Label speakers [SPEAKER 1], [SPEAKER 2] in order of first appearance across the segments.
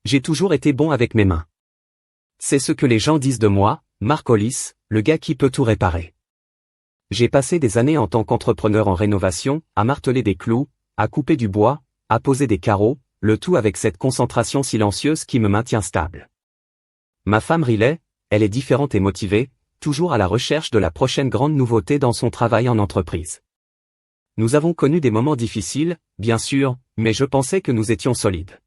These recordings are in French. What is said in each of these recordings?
[SPEAKER 1] J'ai toujours été bon avec mes mains. C'est ce que les gens disent de moi, Mark Hollis, le gars qui peut tout réparer. J'ai passé des années en tant qu'entrepreneur en rénovation, à marteler des clous, à couper du bois, à poser des carreaux, le tout avec cette concentration silencieuse qui me maintient stable. Ma femme Riley, elle est différente et motivée, toujours à la recherche de la prochaine grande nouveauté dans son travail en entreprise. Nous avons connu des moments difficiles, bien sûr, mais je pensais que nous étions solides.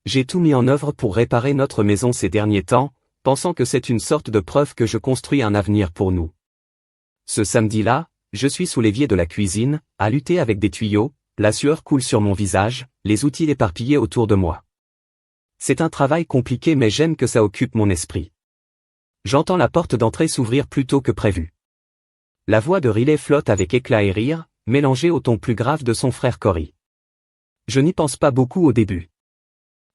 [SPEAKER 1] J'ai tout mis en œuvre pour réparer notre maison ces derniers temps, pensant que c'est une sorte de preuve que je construis un avenir pour nous. Ce samedi-là, je suis sous l'évier de la cuisine, à lutter avec des tuyaux, la sueur coule sur mon visage, les outils éparpillés autour de moi. C'est un travail compliqué mais j'aime que ça occupe mon esprit. J'entends la porte d'entrée s'ouvrir plus tôt que prévu. La voix de Riley flotte avec éclat et rire, mélangée au ton plus grave de son frère Cory. Je n'y pense pas beaucoup au début.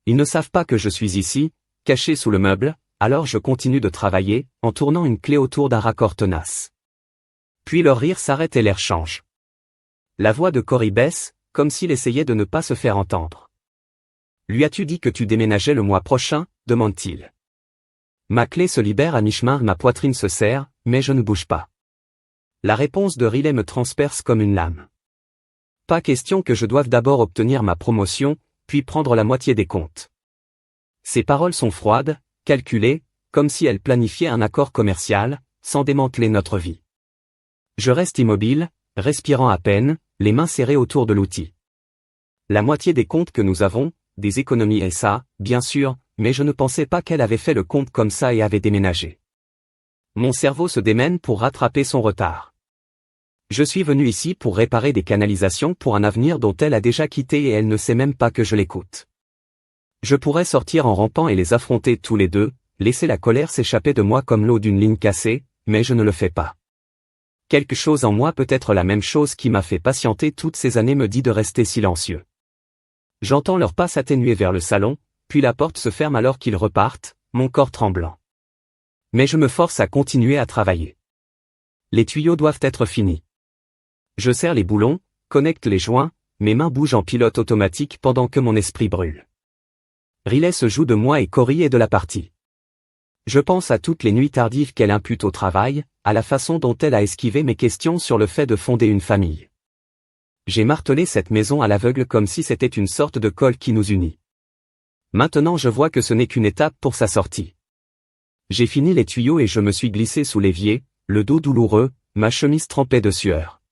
[SPEAKER 1] Ils ne savent pas que je suis ici, caché sous le meuble, alors je continue de travailler, en tournant une clé autour d'un raccord tenace. Puis leur rire s'arrête et l'air change. La voix de Cory baisse, comme s'il essayait de ne pas se faire entendre. Lui as-tu dit que tu déménageais le mois prochain, demande-t-il. Ma clé se libère à mi-chemin, ma poitrine se serre, mais je ne bouge pas. La réponse de Riley me transperce comme une lame. Pas question que je doive d'abord obtenir ma promotion, puis prendre la moitié des comptes. Ses paroles sont froides, calculées, comme si elles planifiaient un accord commercial, sans démanteler notre vie. Je reste immobile, respirant à peine, les mains serrées autour de l'outil. La moitié des comptes que nous avons, des économies SA, bien sûr, mais je ne pensais pas qu'elle avait fait le compte comme ça et avait déménagé. Mon cerveau se démène pour rattraper son retard. Je suis venu ici pour réparer des canalisations pour un avenir dont elle a déjà quitté et elle ne sait même pas que je l'écoute. Je pourrais sortir en rampant et les affronter tous les deux, laisser la colère s'échapper de moi comme l'eau d'une ligne cassée, mais je ne le fais pas. Quelque chose en moi, peut-être la même chose qui m'a fait patienter toutes ces années, me dit de rester silencieux. J'entends leurs pas s'atténuer vers le salon, puis la porte se ferme alors qu'ils repartent, mon corps tremblant. Mais je me force à continuer à travailler. Les tuyaux doivent être finis. Je serre les boulons, connecte les joints, mes mains bougent en pilote automatique pendant que mon esprit brûle. Riley se joue de moi et Cory est de la partie. Je pense à toutes les nuits tardives qu'elle impute au travail, à la façon dont elle a esquivé mes questions sur le fait de fonder une famille. J'ai martelé cette maison à l'aveugle comme si c'était une sorte de colle qui nous unit. Maintenant je vois que ce n'est qu'une étape pour sa sortie. J'ai fini les tuyaux et je me suis glissé sous l'évier, le dos douloureux, ma chemise trempée de sueur.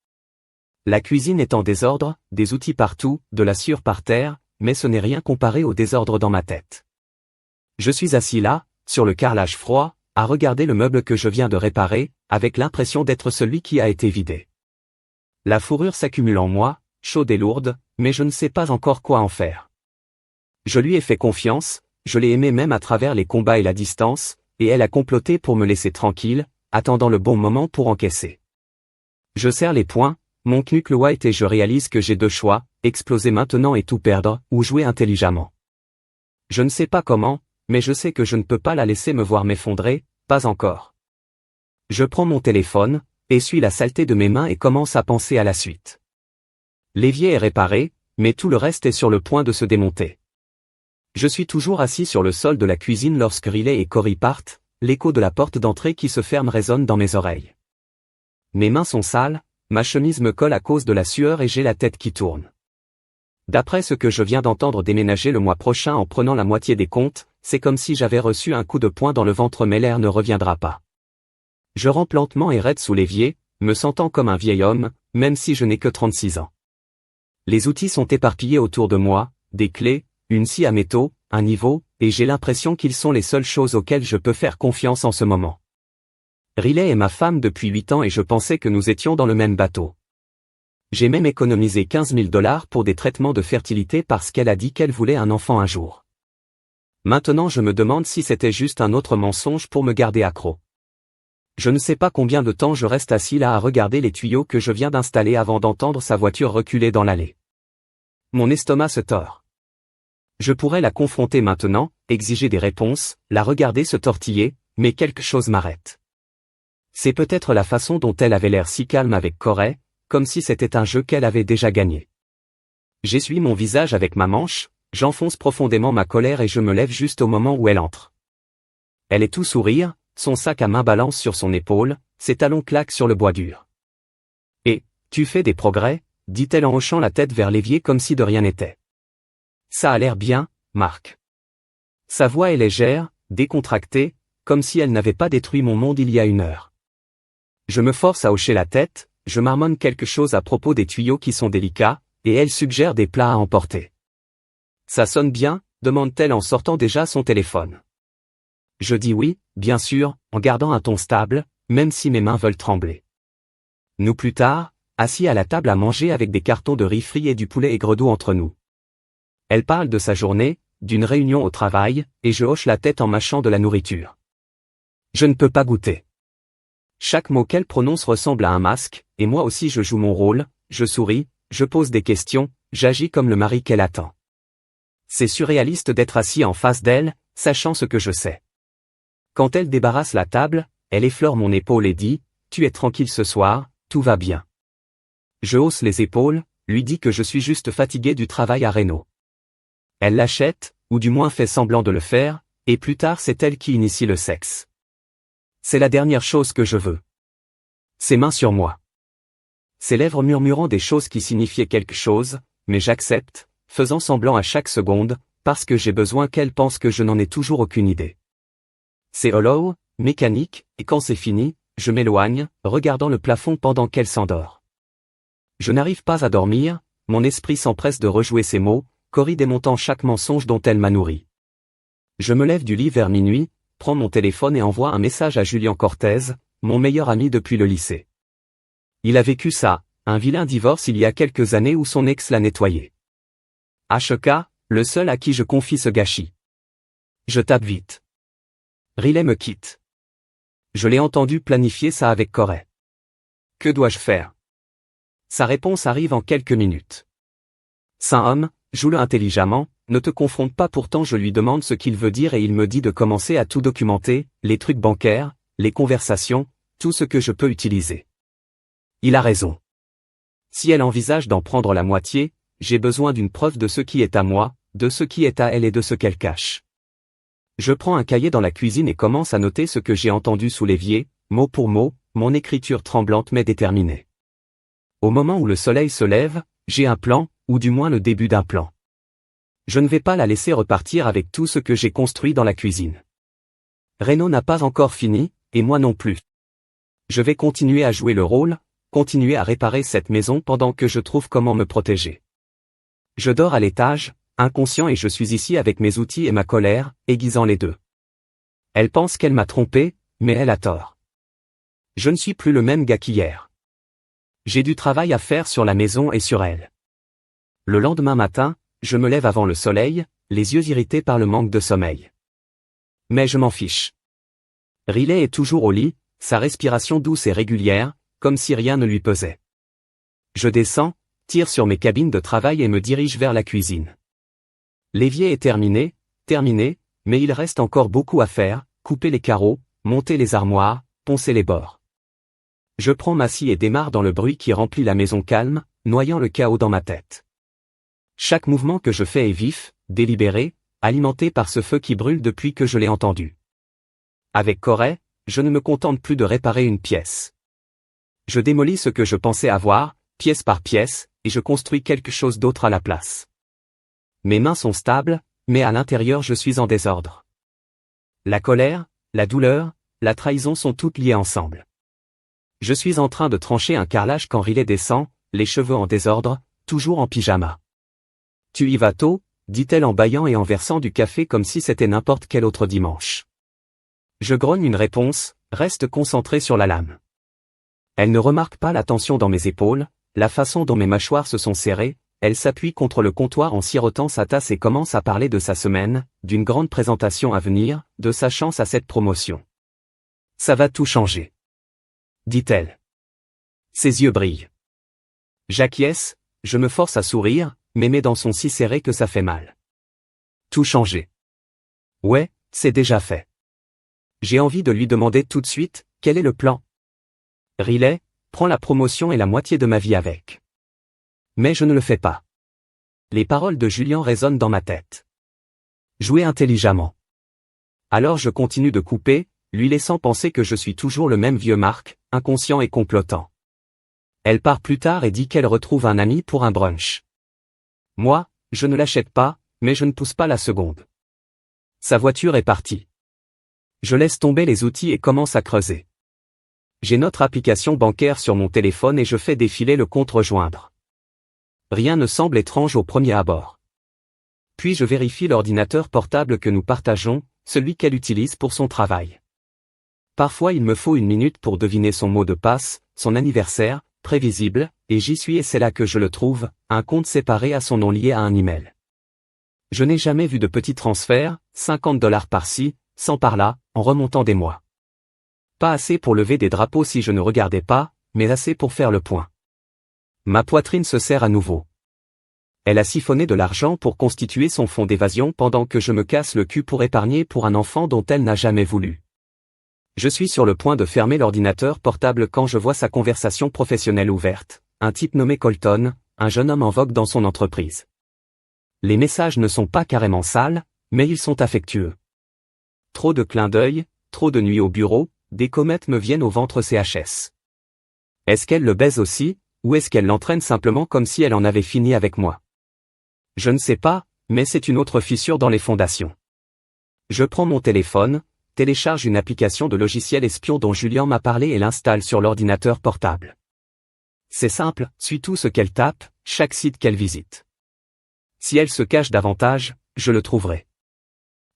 [SPEAKER 1] La cuisine est en désordre, des outils partout, de la sueur par terre, mais ce n'est rien comparé au désordre dans ma tête. Je suis assis là, sur le carrelage froid, à regarder le meuble que je viens de réparer, avec l'impression d'être celui qui a été vidé. La fourrure s'accumule en moi, chaude et lourde, mais je ne sais pas encore quoi en faire. Je lui ai fait confiance, je l'ai aimée même à travers les combats et la distance, et elle a comploté pour me laisser tranquille, attendant le bon moment pour encaisser. Je serre les poings, mon knuckle white et je réalise que j'ai deux choix, exploser maintenant et tout perdre, ou jouer intelligemment. Je ne sais pas comment, mais je sais que je ne peux pas la laisser me voir m'effondrer, pas encore. Je prends mon téléphone, essuie la saleté de mes mains et commence à penser à la suite. L'évier est réparé, mais tout le reste est sur le point de se démonter. Je suis toujours assis sur le sol de la cuisine lorsque Riley et Cory partent, l'écho de la porte d'entrée qui se ferme résonne dans mes oreilles. Mes mains sont sales, ma chemise me colle à cause de la sueur et j'ai la tête qui tourne. D'après ce que je viens d'entendre, déménager le mois prochain en prenant la moitié des comptes, c'est comme si j'avais reçu un coup de poing dans le ventre mais l'air ne reviendra pas. Je rampe lentement et raide sous l'évier, me sentant comme un vieil homme, même si je n'ai que 36 ans. Les outils sont éparpillés autour de moi, des clés, une scie à métaux, un niveau, et j'ai l'impression qu'ils sont les seules choses auxquelles je peux faire confiance en ce moment. Riley est ma femme depuis 8 ans et je pensais que nous étions dans le même bateau. J'ai même économisé 15 000 $ pour des traitements de fertilité parce qu'elle a dit qu'elle voulait un enfant un jour. Maintenant je me demande si c'était juste un autre mensonge pour me garder accro. Je ne sais pas combien de temps je reste assis là à regarder les tuyaux que je viens d'installer avant d'entendre sa voiture reculer dans l'allée. Mon estomac se tord. Je pourrais la confronter maintenant, exiger des réponses, la regarder se tortiller, mais quelque chose m'arrête. C'est peut-être la façon dont elle avait l'air si calme avec Cory, comme si c'était un jeu qu'elle avait déjà gagné. J'essuie mon visage avec ma manche, J'enfonce profondément ma colère et je me lève juste au moment où elle entre. Elle est tout sourire, son sac à main balance sur son épaule, ses talons claquent sur le bois dur. « Et, tu fais des progrès ?» dit-elle en hochant la tête vers l'évier comme si de rien n'était. « Ça a l'air bien, Marc. » Sa voix est légère, décontractée, comme si elle n'avait pas détruit mon monde il y a une heure. Je me force à hocher la tête, je marmonne quelque chose à propos des tuyaux qui sont délicats, et elle suggère des plats à emporter. « Ça sonne bien ?» demande-t-elle en sortant déjà son téléphone. Je dis oui, bien sûr, en gardant un ton stable, même si mes mains veulent trembler. Nous plus tard, assis à la table à manger avec des cartons de riz frit et du poulet aigre-doux entre nous. Elle parle de sa journée, d'une réunion au travail, et je hoche la tête en mâchant de la nourriture. Je ne peux pas goûter. Chaque mot qu'elle prononce ressemble à un masque, et moi aussi je joue mon rôle, je souris, je pose des questions, j'agis comme le mari qu'elle attend. C'est surréaliste d'être assis en face d'elle, sachant ce que je sais. Quand elle débarrasse la table, elle effleure mon épaule et dit « Tu es tranquille ce soir, tout va bien. » Je hausse les épaules, lui dis que je suis juste fatigué du travail à Reno. Elle l'achète, ou du moins fait semblant de le faire, et plus tard c'est elle qui initie le sexe. C'est la dernière chose que je veux. Ses mains sur moi. Ses lèvres murmurant des choses qui signifiaient quelque chose, mais j'accepte, faisant semblant à chaque seconde, parce que j'ai besoin qu'elle pense que je n'en ai toujours aucune idée. C'est hollow, mécanique, et quand c'est fini, je m'éloigne, regardant le plafond pendant qu'elle s'endort. Je n'arrive pas à dormir, mon esprit s'empresse de rejouer ces mots, Cory démontant chaque mensonge dont elle m'a nourri. Je me lève du lit vers minuit, prends mon téléphone et envoie un message à Julian Cortez, mon meilleur ami depuis le lycée. Il a vécu ça, un vilain divorce il y a quelques années où son ex l'a nettoyé. HK, le seul à qui je confie ce gâchis. Je tape vite. Riley me quitte. Je l'ai entendu planifier ça avec Corey. Que dois-je faire? Sa réponse arrive en quelques minutes. Saint homme, joue-le intelligemment, ne te confronte pas pourtant je lui demande ce qu'il veut dire et il me dit de commencer à tout documenter, les trucs bancaires, les conversations, tout ce que je peux utiliser. Il a raison. Si elle envisage d'en prendre la moitié, j'ai besoin d'une preuve de ce qui est à moi, de ce qui est à elle et de ce qu'elle cache. Je prends un cahier dans la cuisine et commence à noter ce que j'ai entendu sous l'évier, mot pour mot, mon écriture tremblante mais déterminée. Au moment où le soleil se lève, j'ai un plan, ou du moins le début d'un plan. Je ne vais pas la laisser repartir avec tout ce que j'ai construit dans la cuisine. Reno n'a pas encore fini, et moi non plus. Je vais continuer à jouer le rôle, continuer à réparer cette maison pendant que je trouve comment me protéger. Je dors à l'étage, inconscient et je suis ici avec mes outils et ma colère, aiguisant les deux. Elle pense qu'elle m'a trompé, mais elle a tort. Je ne suis plus le même gars qu'hier. J'ai du travail à faire sur la maison et sur elle. Le lendemain matin, je me lève avant le soleil, les yeux irrités par le manque de sommeil. Mais je m'en fiche. Riley est toujours au lit, sa respiration douce et régulière, comme si rien ne lui pesait. Je descends, tire sur mes cabines de travail et me dirige vers la cuisine. L'évier est terminé, mais il reste encore beaucoup à faire, couper les carreaux, monter les armoires, poncer les bords. Je prends ma scie et démarre dans le bruit qui remplit la maison calme, noyant le chaos dans ma tête. Chaque mouvement que je fais est vif, délibéré, alimenté par ce feu qui brûle depuis que je l'ai entendu. Avec Corey, je ne me contente plus de réparer une pièce. Je démolis ce que je pensais avoir, pièce par pièce, et je construis quelque chose d'autre à la place. Mes mains sont stables, mais à l'intérieur je suis en désordre. La colère, la douleur, la trahison sont toutes liées ensemble. Je suis en train de trancher un carrelage quand Riley descend, les cheveux en désordre, toujours en pyjama. « Tu y vas tôt ?» dit-elle en bâillant et en versant du café comme si c'était n'importe quel autre dimanche. Je grogne une réponse, reste concentré sur la lame. Elle ne remarque pas la tension dans mes épaules, la façon dont mes mâchoires se sont serrées, elle s'appuie contre le comptoir en sirotant sa tasse et commence à parler de sa semaine, d'une grande présentation à venir, de sa chance à cette promotion. « Ça va tout changer. » dit-elle. Ses yeux brillent. J'acquiesce, je me force à sourire, mais mes dents sont si serrées que ça fait mal. Tout changer. Ouais, c'est déjà fait. J'ai envie de lui demander tout de suite, quel est le plan? Riley, prends la promotion et la moitié de ma vie avec. Mais je ne le fais pas. Les paroles de Julien résonnent dans ma tête. Jouez intelligemment. Alors je continue de couper, lui laissant penser que je suis toujours le même vieux Marc, inconscient et complotant. Elle part plus tard et dit qu'elle retrouve un ami pour un brunch. Moi, je ne l'achète pas, mais je ne pousse pas la seconde. Sa voiture est partie. Je laisse tomber les outils et commence à creuser. J'ai notre application bancaire sur mon téléphone et je fais défiler le compte rejoindre. Rien ne semble étrange au premier abord. Puis je vérifie l'ordinateur portable que nous partageons, celui qu'elle utilise pour son travail. Parfois il me faut 1 minute pour deviner son mot de passe, son anniversaire, prévisible, et j'y suis et c'est là que je le trouve, un compte séparé à son nom lié à un email. Je n'ai jamais vu de petits transferts, $50 par-ci, 100 par-là, en remontant des mois. Pas assez pour lever des drapeaux si je ne regardais pas, mais assez pour faire le point. Ma poitrine se serre à nouveau. Elle a siphonné de l'argent pour constituer son fonds d'évasion pendant que je me casse le cul pour épargner pour un enfant dont elle n'a jamais voulu. Je suis sur le point de fermer l'ordinateur portable quand je vois sa conversation professionnelle ouverte, un type nommé Colton, un jeune homme en vogue dans son entreprise. Les messages ne sont pas carrément sales, mais ils sont affectueux. Trop de clins d'œil, trop de nuits au bureau, des comètes me viennent au ventre CHS. Est-ce qu'elle le baise aussi, ou est-ce qu'elle l'entraîne simplement comme si elle en avait fini avec moi? Je ne sais pas, mais c'est une autre fissure dans les fondations. Je prends mon téléphone, télécharge une application de logiciel espion dont Julien m'a parlé et l'installe sur l'ordinateur portable. C'est simple, suis tout ce qu'elle tape, chaque site qu'elle visite. Si elle se cache davantage, je le trouverai.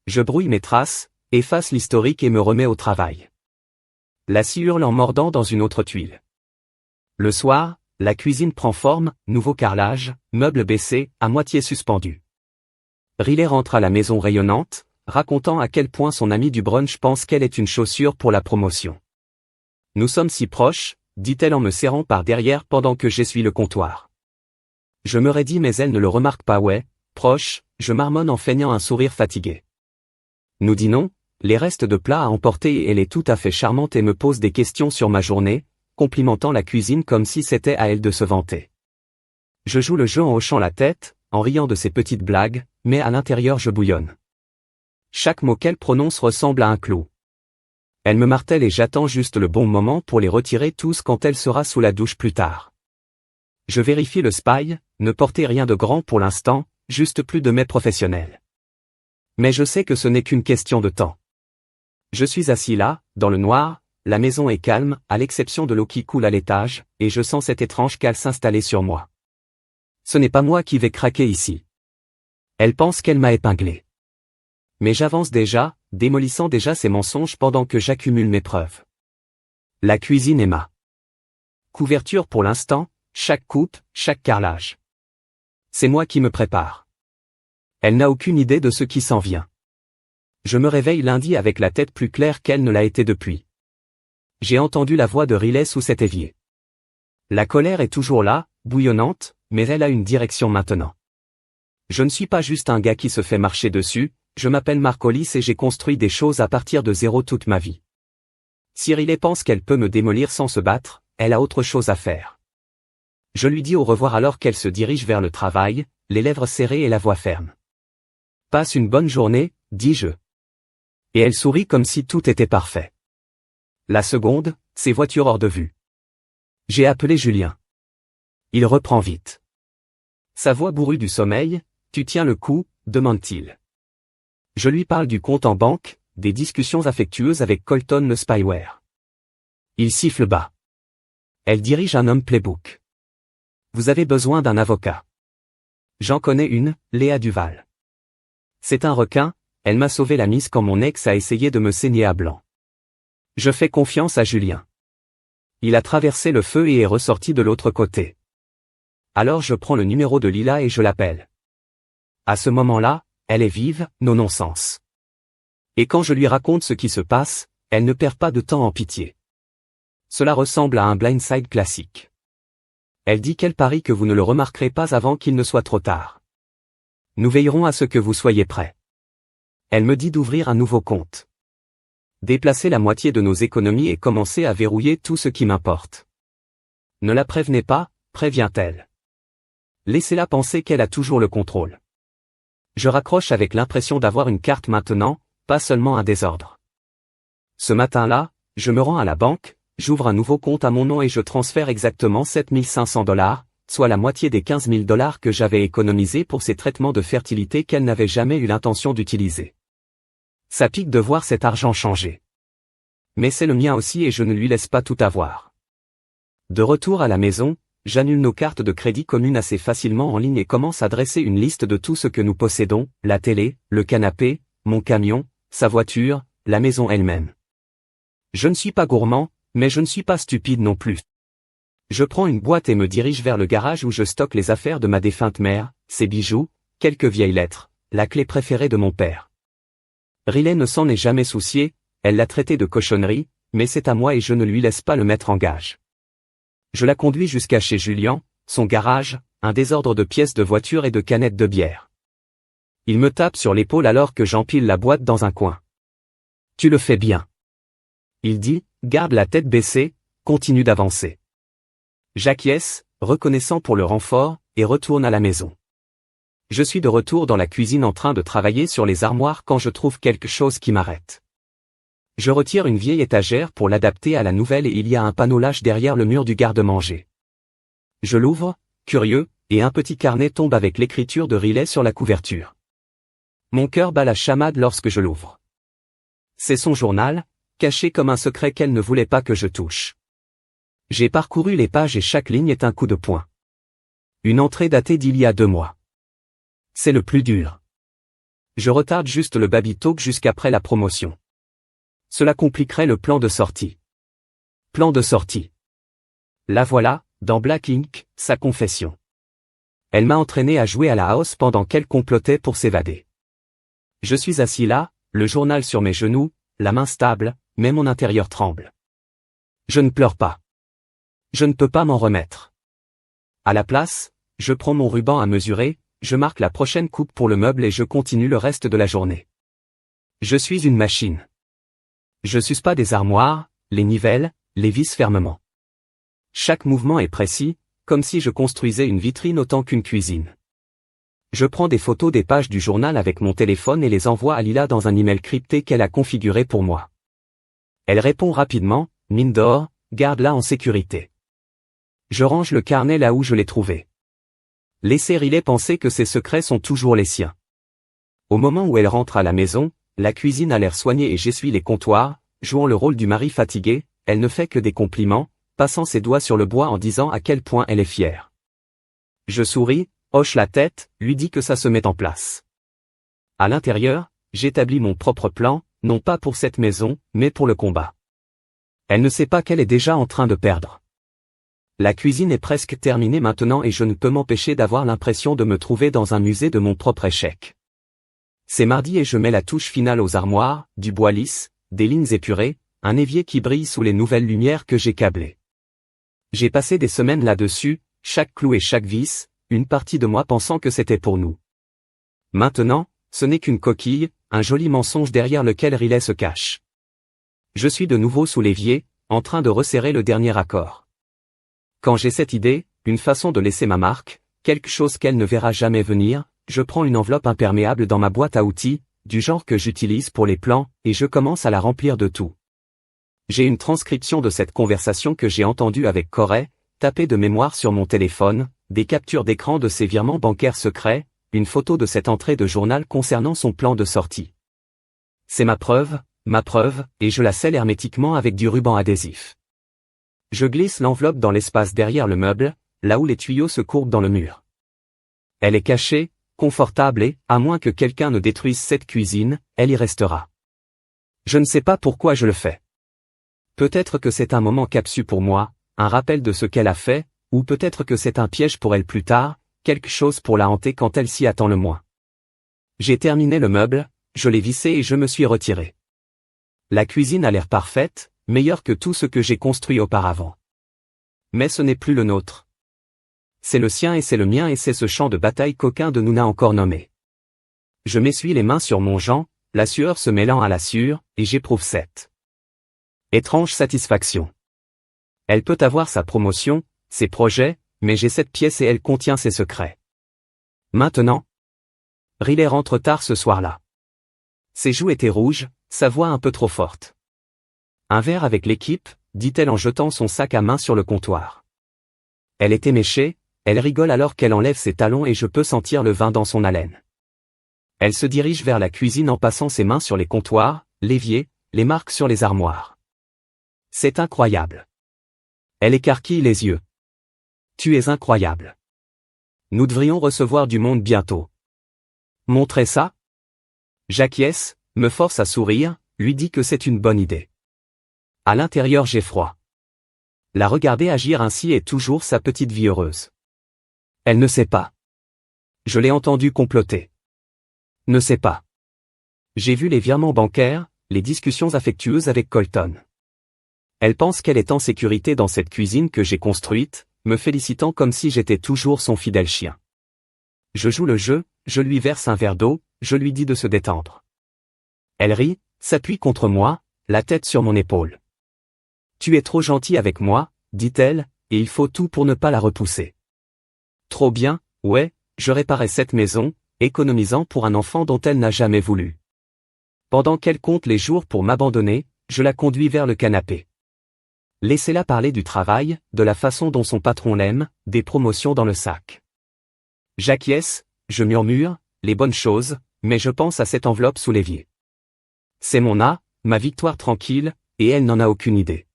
[SPEAKER 1] Je brouille mes traces, efface l'historique et me remets au travail. La scie hurle en mordant dans une autre tuile. Le soir, la cuisine prend forme, nouveau carrelage, meubles baissés, à moitié suspendus. Riley rentre à la maison rayonnante, racontant à quel point son ami du brunch pense qu'elle est une chaussure pour la promotion. Nous sommes si proches, dit-elle en me serrant par derrière pendant que j'essuie le comptoir. Je me raidis mais elle ne le remarque pas. Ouais, proche, je marmonne en feignant un sourire fatigué. Nous dînons, les restes de plats à emporter et elle est tout à fait charmante et me pose des questions sur ma journée, complimentant la cuisine comme si c'était à elle de se vanter. Je joue le jeu en hochant la tête, en riant de ses petites blagues, mais à l'intérieur je bouillonne. Chaque mot qu'elle prononce ressemble à un clou. Elle me martèle et j'attends juste le bon moment pour les retirer tous quand elle sera sous la douche plus tard. Je vérifie le spy, ne portez rien de grand pour l'instant, juste plus de mets professionnels. Mais je sais que ce n'est qu'une question de temps. Je suis assis là, dans le noir, la maison est calme, à l'exception de l'eau qui coule à l'étage, et je sens cette étrange cale s'installer sur moi. Ce n'est pas moi qui vais craquer ici. Elle pense qu'elle m'a épinglé. Mais j'avance déjà, démolissant déjà ses mensonges pendant que j'accumule mes preuves. La cuisine est ma couverture pour l'instant, chaque coupe, chaque carrelage. C'est moi qui me prépare. Elle n'a aucune idée de ce qui s'en vient. Je me réveille lundi avec la tête plus claire qu'elle ne l'a été depuis. J'ai entendu la voix de Riley sous cet évier. La colère est toujours là, bouillonnante, mais elle a une direction maintenant. Je ne suis pas juste un gars qui se fait marcher dessus, je m'appelle Mark Hollis et j'ai construit des choses à partir de zéro toute ma vie. Si Riley pense qu'elle peut me démolir sans se battre, elle a autre chose à faire. Je lui dis au revoir alors qu'elle se dirige vers le travail, les lèvres serrées et la voix ferme. Passe une bonne journée, dis-je. Et elle sourit comme si tout était parfait. La seconde, ses voitures hors de vue. J'ai appelé Julien. Il reprend vite. Sa voix bourrue du sommeil, tu tiens le coup, demande-t-il. Je lui parle du compte en banque, des discussions affectueuses avec Colton le spyware. Il siffle bas. Elle dirige un homme playbook. Vous avez besoin d'un avocat. J'en connais une, Léa Duval. C'est un requin, elle m'a sauvé la mise quand mon ex a essayé de me saigner à blanc. Je fais confiance à Julien. Il a traversé le feu et est ressorti de l'autre côté. Alors je prends le numéro de Lila et je l'appelle. À ce moment-là, elle est vive, nos non-sens. Et quand je lui raconte ce qui se passe, elle ne perd pas de temps en pitié. Cela ressemble à un blindside classique. Elle dit qu'elle parie que vous ne le remarquerez pas avant qu'il ne soit trop tard. Nous veillerons à ce que vous soyez prêts. Elle me dit d'ouvrir un nouveau compte. Déplacer la moitié de nos économies et commencer à verrouiller tout ce qui m'importe. Ne la prévenez pas, prévient-elle. laissez-la penser qu'elle a toujours le contrôle. Je raccroche avec l'impression d'avoir une carte maintenant, pas seulement un désordre. Ce matin-là, je me rends à la banque, j'ouvre un nouveau compte à mon nom et je transfère exactement $7 500, soit la moitié des $15 000 que j'avais économisés pour ces traitements de fertilité qu'elle n'avait jamais eu l'intention d'utiliser. Ça pique de voir cet argent changer. Mais c'est le mien aussi et je ne lui laisse pas tout avoir. De retour à la maison, j'annule nos cartes de crédit communes assez facilement en ligne et commence à dresser une liste de tout ce que nous possédons, la télé, le canapé, mon camion, sa voiture, la maison elle-même. Je ne suis pas gourmand, mais je ne suis pas stupide non plus. Je prends une boîte et me dirige vers le garage où je stocke les affaires de ma défunte mère, ses bijoux, quelques vieilles lettres, la clé préférée de mon père. Riley ne s'en est jamais souciée, elle l'a traité de cochonnerie, mais c'est à moi et je ne lui laisse pas le mettre en gage. Je la conduis jusqu'à chez Julian, son garage, un désordre de pièces de voiture et de canettes de bière. Il me tape sur l'épaule alors que j'empile la boîte dans un coin. « Tu le fais bien. » Il dit, garde la tête baissée, continue d'avancer. J'acquiesce, reconnaissant pour le renfort, et retourne à la maison. Je suis de retour dans la cuisine en train de travailler sur les armoires quand je trouve quelque chose qui m'arrête. Je retire une vieille étagère pour l'adapter à la nouvelle et il y a un panneau lâche derrière le mur du garde-manger. Je l'ouvre, curieux, et un petit carnet tombe avec l'écriture de Riley sur la couverture. Mon cœur bat la chamade lorsque je l'ouvre. C'est son journal, caché comme un secret qu'elle ne voulait pas que je touche. J'ai parcouru les pages et chaque ligne est un coup de poing. Une entrée datée d'il y a 2 mois. C'est le plus dur. Je retarde juste le baby talk jusqu'après la promotion. Cela compliquerait le plan de sortie. Plan de sortie. La voilà, dans Black Ink, sa confession. Elle m'a entraîné à jouer à la house pendant qu'elle complotait pour s'évader. Je suis assis là, le journal sur mes genoux, la main stable, mais mon intérieur tremble. Je ne pleure pas. Je ne peux pas m'en remettre. À la place, je prends mon ruban à mesurer, je marque la prochaine coupe pour le meuble et je continue le reste de la journée. Je suis une machine. Je suce pas des armoires, les nivelle, les visse fermement. Chaque mouvement est précis, comme si je construisais une vitrine autant qu'une cuisine. Je prends des photos des pages du journal avec mon téléphone et les envoie à Lila dans un email crypté qu'elle a configuré pour moi. Elle répond rapidement, mine d'or, garde-la en sécurité. Je range le carnet là où je l'ai trouvé. Laissez Riley penser que ses secrets sont toujours les siens. Au moment où elle rentre à la maison, la cuisine a l'air soignée et j'essuie les comptoirs, jouant le rôle du mari fatigué, elle ne fait que des compliments, passant ses doigts sur le bois en disant à quel point elle est fière. Je souris, hoche la tête, lui dis que ça se met en place. À l'intérieur, j'établis mon propre plan, non pas pour cette maison, mais pour le combat. Elle ne sait pas qu'elle est déjà en train de perdre. La cuisine est presque terminée maintenant et je ne peux m'empêcher d'avoir l'impression de me trouver dans un musée de mon propre échec. C'est mardi et je mets la touche finale aux armoires, du bois lisse, des lignes épurées, un évier qui brille sous les nouvelles lumières que j'ai câblées. J'ai passé des semaines là-dessus, chaque clou et chaque vis, une partie de moi pensant que c'était pour nous. Maintenant, ce n'est qu'une coquille, un joli mensonge derrière lequel Riley se cache. Je suis de nouveau sous l'évier, en train de resserrer le dernier accord. Quand j'ai cette idée, une façon de laisser ma marque, quelque chose qu'elle ne verra jamais venir, je prends une enveloppe imperméable dans ma boîte à outils, du genre que j'utilise pour les plans, et je commence à la remplir de tout. J'ai une transcription de cette conversation que j'ai entendue avec Corey, tapée de mémoire sur mon téléphone, des captures d'écran de ses virements bancaires secrets, une photo de cette entrée de journal concernant son plan de sortie. C'est ma preuve, et je la scelle hermétiquement avec du ruban adhésif. Je glisse l'enveloppe dans l'espace derrière le meuble, là où les tuyaux se courbent dans le mur. Elle est cachée, confortable et, à moins que quelqu'un ne détruise cette cuisine, elle y restera. Je ne sais pas pourquoi je le fais. Peut-être que c'est un moment capsu pour moi, un rappel de ce qu'elle a fait, ou peut-être que c'est un piège pour elle plus tard, quelque chose pour la hanter quand elle s'y attend le moins. J'ai terminé le meuble, je l'ai vissé et je me suis retiré. La cuisine a l'air parfaite, meilleure que tout ce que j'ai construit auparavant. Mais ce n'est plus le nôtre. C'est le sien et c'est le mien et c'est ce champ de bataille qu'aucun de nous n'a encore nommé. Je m'essuie les mains sur mon jambe, la sueur se mêlant à la sueur, et j'éprouve cette étrange satisfaction. Elle peut avoir sa promotion, ses projets, mais j'ai cette pièce et elle contient ses secrets. Maintenant? Riley rentre tard ce soir-là. Ses joues étaient rouges, sa voix un peu trop forte. Un verre avec l'équipe, dit-elle en jetant son sac à main sur le comptoir. Elle est éméchée, elle rigole alors qu'elle enlève ses talons et je peux sentir le vin dans son haleine. Elle se dirige vers la cuisine en passant ses mains sur les comptoirs, l'évier, les marques sur les armoires. C'est incroyable. Elle écarquille les yeux. Tu es incroyable. Nous devrions recevoir du monde bientôt. Montrez ça? J'acquiesce, me force à sourire, lui dit que c'est une bonne idée. À l'intérieur j'ai froid. La regarder agir ainsi est toujours sa petite vie heureuse. Elle ne sait pas. Je l'ai entendue comploter. Ne sait pas. J'ai vu les virements bancaires, les discussions affectueuses avec Colton. Elle pense qu'elle est en sécurité dans cette cuisine que j'ai construite, me félicitant comme si j'étais toujours son fidèle chien. Je joue le jeu, je lui verse un verre d'eau, je lui dis de se détendre. Elle rit, s'appuie contre moi, la tête sur mon épaule. Tu es trop gentil avec moi, dit-elle, et il faut tout pour ne pas la repousser. Trop bien, ouais, je réparais cette maison, économisant pour un enfant dont elle n'a jamais voulu. Pendant qu'elle compte les jours pour m'abandonner, je la conduis vers le canapé. Laissez-la parler du travail, de la façon dont son patron l'aime, des promotions dans le sac. J'acquiesce, je murmure, les bonnes choses, mais je pense à cette enveloppe sous l'évier. C'est ma victoire tranquille, et elle n'en a aucune idée.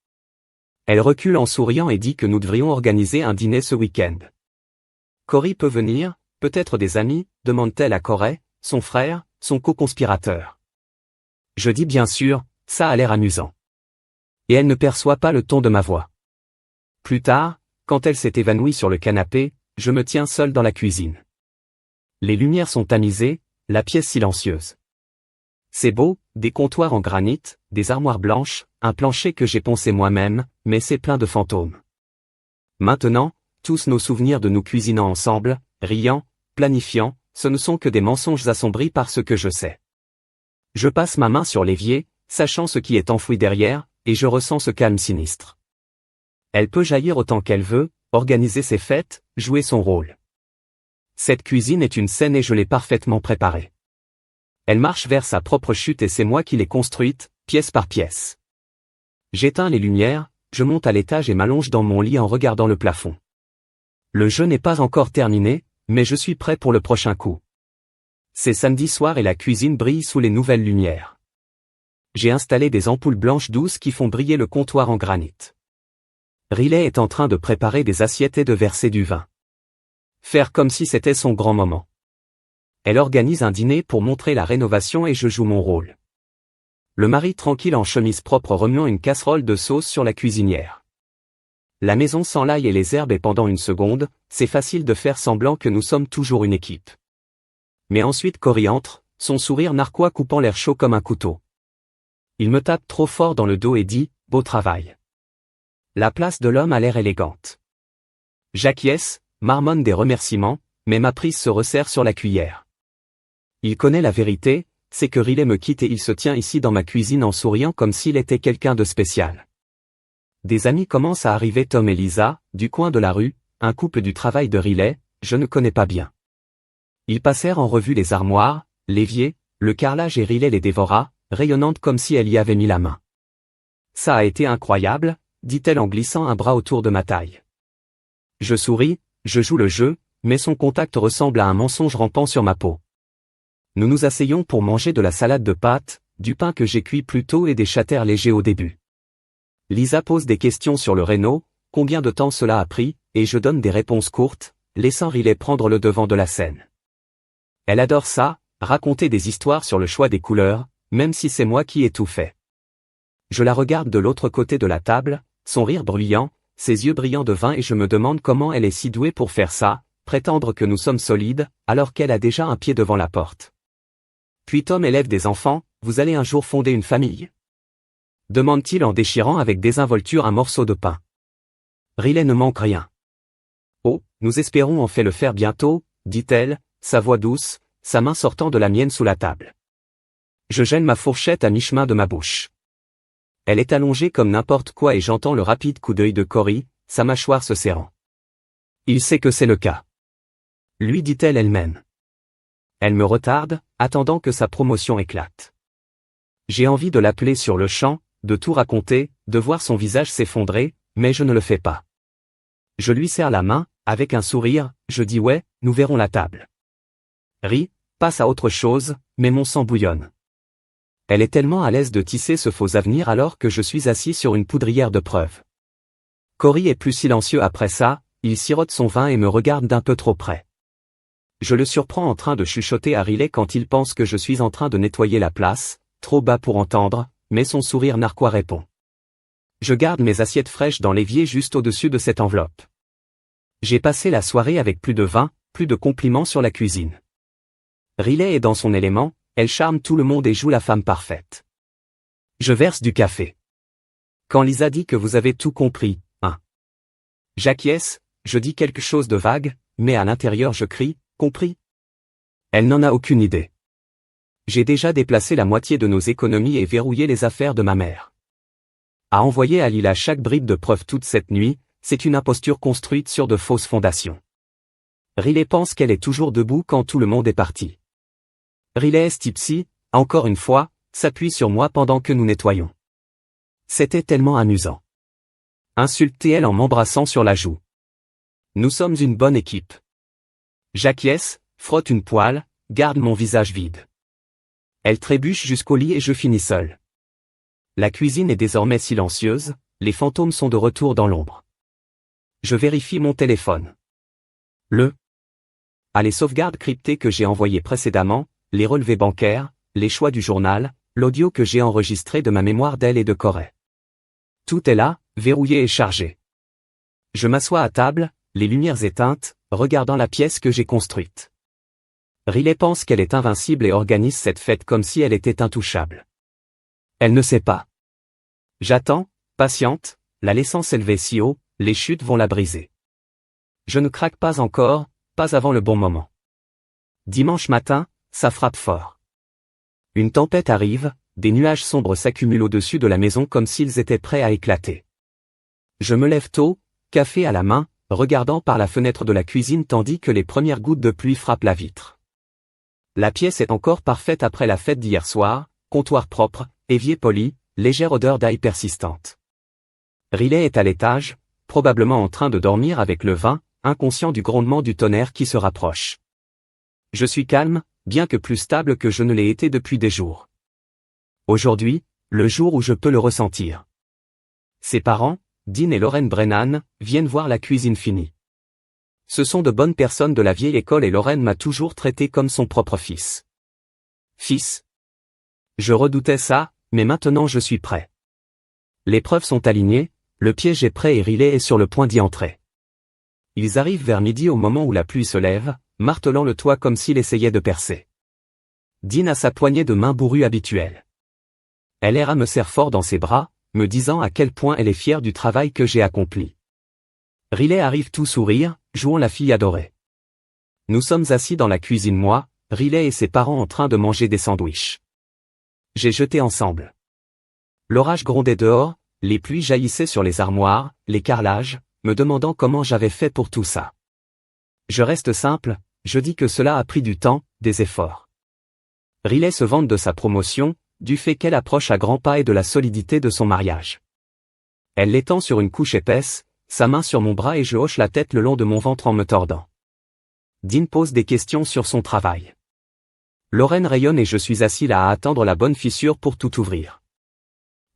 [SPEAKER 1] Elle recule en souriant et dit que nous devrions organiser un dîner ce week-end. Cory peut venir, peut-être des amis, demande-t-elle à Corey, son frère, son co-conspirateur. Je dis bien sûr, ça a l'air amusant. Et elle ne perçoit pas le ton de ma voix. Plus tard, quand elle s'est évanouie sur le canapé, je me tiens seul dans la cuisine. Les lumières sont tamisées, la pièce silencieuse. C'est beau, des comptoirs en granit, des armoires blanches, un plancher que j'ai poncé moi-même, mais c'est plein de fantômes. Maintenant, tous nos souvenirs de nous cuisinant ensemble, riant, planifiant, ce ne sont que des mensonges assombris par ce que je sais. Je passe ma main sur l'évier, sachant ce qui est enfoui derrière, et je ressens ce calme sinistre. Elle peut jaillir autant qu'elle veut, organiser ses fêtes, jouer son rôle. Cette cuisine est une scène et je l'ai parfaitement préparée. Elle marche vers sa propre chute et c'est moi qui l'ai construite, pièce par pièce. J'éteins les lumières, je monte à l'étage et m'allonge dans mon lit en regardant le plafond. Le jeu n'est pas encore terminé, mais je suis prêt pour le prochain coup. C'est samedi soir et la cuisine brille sous les nouvelles lumières. J'ai installé des ampoules blanches douces qui font briller le comptoir en granit. Riley est en train de préparer des assiettes et de verser du vin. Faire comme si c'était son grand moment. Elle organise un dîner pour montrer la rénovation et je joue mon rôle. Le mari tranquille en chemise propre remuant une casserole de sauce sur la cuisinière. La maison sent l'ail et les herbes et pendant une seconde, c'est facile de faire semblant que nous sommes toujours une équipe. Mais ensuite Cory entre, son sourire narquois coupant l'air chaud comme un couteau. Il me tape trop fort dans le dos et dit « Beau travail ». La place de l'homme a l'air élégante. J'acquiesce, marmonne des remerciements, mais ma prise se resserre sur la cuillère. Il connaît la vérité, c'est que Riley me quitte et il se tient ici dans ma cuisine en souriant comme s'il était quelqu'un de spécial. Des amis commencent à arriver, Tom et Lisa, du coin de la rue, un couple du travail de Riley, je ne connais pas bien. Ils passèrent en revue les armoires, l'évier, le carrelage et Riley les dévora, rayonnante comme si elle y avait mis la main. Ça a été incroyable, dit-elle en glissant un bras autour de ma taille. Je souris, je joue le jeu, mais son contact ressemble à un mensonge rampant sur ma peau. Nous nous asseyons pour manger de la salade de pâtes, du pain que j'ai cuit plus tôt et des châtaignes légers au début. Lisa pose des questions sur le réno, combien de temps cela a pris, et je donne des réponses courtes, laissant Riley prendre le devant de la scène. Elle adore ça, raconter des histoires sur le choix des couleurs, même si c'est moi qui ai tout fait. Je la regarde de l'autre côté de la table, son rire bruyant, ses yeux brillants de vin et je me demande comment elle est si douée pour faire ça, prétendre que nous sommes solides, alors qu'elle a déjà un pied devant la porte. Puis Tom élève des enfants, vous allez un jour fonder une famille? Demande-t-il en déchirant avec désinvolture un morceau de pain. Riley ne manque rien. Oh, nous espérons en fait le faire bientôt, dit-elle, sa voix douce, sa main sortant de la mienne sous la table. Je gêne ma fourchette à mi-chemin de ma bouche. Elle est allongée comme n'importe quoi et j'entends le rapide coup d'œil de Cory, sa mâchoire se serrant. Il sait que c'est le cas. Lui dit-elle elle-même. Elle me retarde, attendant que sa promotion éclate. J'ai envie de l'appeler sur le champ, de tout raconter, de voir son visage s'effondrer, mais je ne le fais pas. Je lui serre la main, avec un sourire, je dis ouais, nous verrons la table. Rit, passe à autre chose, mais mon sang bouillonne. Elle est tellement à l'aise de tisser ce faux avenir alors que je suis assis sur une poudrière de preuves. Cory est plus silencieux après ça, il sirote son vin et me regarde d'un peu trop près. Je le surprends en train de chuchoter à Riley quand il pense que je suis en train de nettoyer la place, trop bas pour entendre, mais son sourire narquois répond. Je garde mes assiettes fraîches dans l'évier juste au-dessus de cette enveloppe. J'ai passé la soirée avec plus de vin, plus de compliments sur la cuisine. Riley est dans son élément, elle charme tout le monde et joue la femme parfaite. Je verse du café. Quand Lisa dit que vous avez tout compris, hein. J'acquiesce, je dis quelque chose de vague, mais à l'intérieur je crie, compris? Elle n'en a aucune idée. J'ai déjà déplacé la moitié de nos économies et verrouillé les affaires de ma mère. À envoyer à Lila chaque bribe de preuve toute cette nuit, c'est une imposture construite sur de fausses fondations. Riley pense qu'elle est toujours debout quand tout le monde est parti. Riley Stipsy, encore une fois, s'appuie sur moi pendant que nous nettoyons. C'était tellement amusant. Insulte-t-elle en m'embrassant sur la joue. Nous sommes une bonne équipe. J'acquiesce, frotte une poêle, garde mon visage vide. Elle trébuche jusqu'au lit et je finis seul. La cuisine est désormais silencieuse, les fantômes sont de retour dans l'ombre. Je vérifie mon téléphone. Les sauvegardes cryptées que j'ai envoyées précédemment, les relevés bancaires, les choix du journal, l'audio que j'ai enregistré de ma mémoire d'elle et de Corey. Tout est là, verrouillé et chargé. Je m'assois à table, les lumières éteintes, regardant la pièce que j'ai construite. Riley pense qu'elle est invincible et organise cette fête comme si elle était intouchable. Elle ne sait pas. J'attends, patiente, la laissant s'élever si haut, les chutes vont la briser. Je ne craque pas encore, pas avant le bon moment. Dimanche matin, ça frappe fort. Une tempête arrive, des nuages sombres s'accumulent au-dessus de la maison comme s'ils étaient prêts à éclater. Je me lève tôt, café à la main, regardant par la fenêtre de la cuisine tandis que les premières gouttes de pluie frappent la vitre. La pièce est encore parfaite après la fête d'hier soir, comptoir propre, évier poli, légère odeur d'ail persistante. Riley est à l'étage, probablement en train de dormir avec le vin, inconscient du grondement du tonnerre qui se rapproche. Je suis calme, bien que plus stable que je ne l'ai été depuis des jours. Aujourd'hui, le jour où je peux le ressentir. Ses parents, Dean et Lauren Brennan, viennent voir la cuisine finie. Ce sont de bonnes personnes de la vieille école et Lauren m'a toujours traité comme son propre fils. Fils. Je redoutais ça, mais maintenant je suis prêt. Les preuves sont alignées, le piège est prêt et Riley est sur le point d'y entrer. Ils arrivent vers midi au moment où la pluie se lève, martelant le toit comme s'il essayait de percer. Dean a sa poignée de main bourrue habituelle. LRA me serre fort dans ses bras, me disant à quel point elle est fière du travail que j'ai accompli. Riley arrive tout sourire, jouant la fille adorée. Nous sommes assis dans la cuisine moi, Riley et ses parents en train de manger des sandwichs. J'ai jeté ensemble. L'orage grondait dehors, les pluies jaillissaient sur les armoires, les carrelages, me demandant comment j'avais fait pour tout ça. Je reste simple, je dis que cela a pris du temps, des efforts. Riley se vante de sa promotion, du fait qu'elle approche à grands pas et de la solidité de son mariage. Elle l'étend sur une couche épaisse, sa main sur mon bras et je hoche la tête le long de mon ventre en me tordant. Dean pose des questions sur son travail. Lauren rayonne et je suis assis là à attendre la bonne fissure pour tout ouvrir.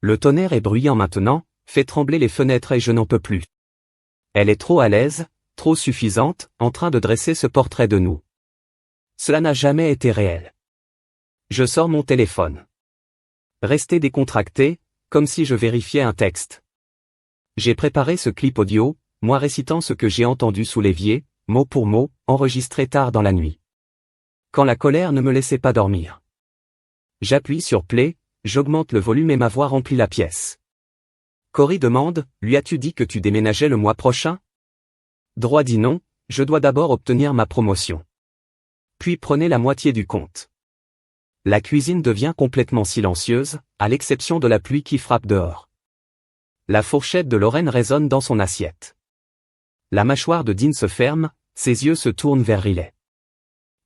[SPEAKER 1] Le tonnerre est bruyant maintenant, fait trembler les fenêtres et je n'en peux plus. Elle est trop à l'aise, trop suffisante, en train de dresser ce portrait de nous. Cela n'a jamais été réel. Je sors mon téléphone. Rester décontracté, comme si je vérifiais un texte. J'ai préparé ce clip audio, moi récitant ce que j'ai entendu sous l'évier, mot pour mot, enregistré tard dans la nuit. Quand la colère ne me laissait pas dormir. J'appuie sur play, j'augmente le volume et ma voix remplit la pièce. Cory demande, lui as-tu dit que tu déménageais le mois prochain? Droit dit non, je dois d'abord obtenir ma promotion. Puis prenez la moitié du compte. La cuisine devient complètement silencieuse, à l'exception de la pluie qui frappe dehors. La fourchette de Lauren résonne dans son assiette. La mâchoire de Dean se ferme, ses yeux se tournent vers Riley.